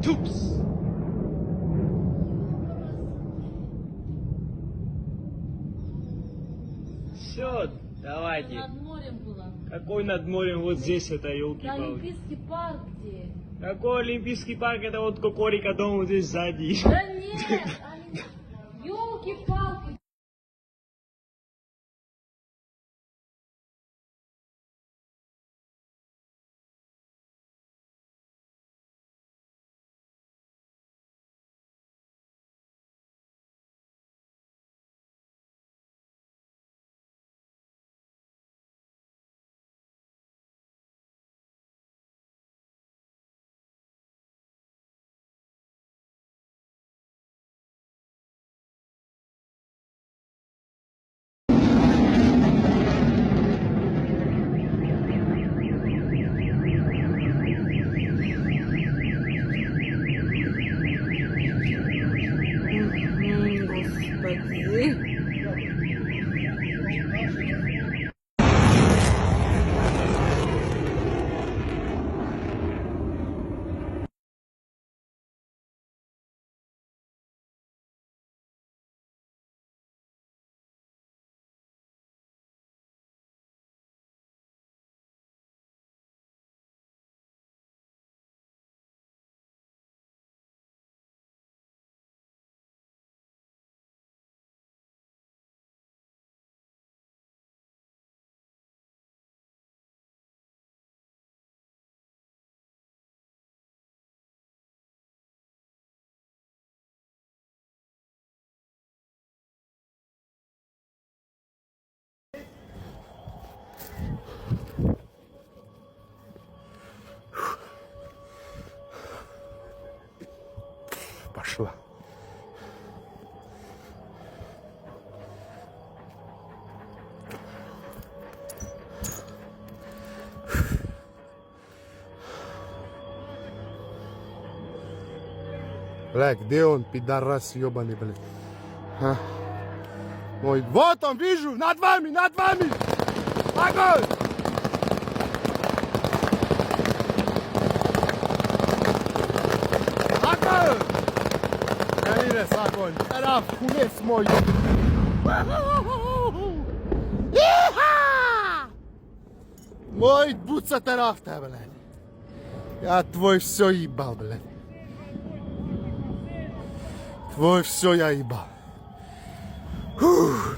Тупс! Все, давайте. Над морем была. Какой над морем? Вот здесь это, Да, елки-палки. Олимпийский парк где? Какой Олимпийский парк? Это вот Кокорика дом вот здесь сзади. Да нет, елки-палки. Господи. Пошла. Бля, где он, пидорас ебаный, блядь? А? Ой, вот он, вижу, над вами, над вами! Огонь! Огонь! Янирес, огонь! Тарав, кумес мой! Иха! Мой буца тарафта, блядь! Я твой все ебал, блядь! Твой все я ебал. Фух.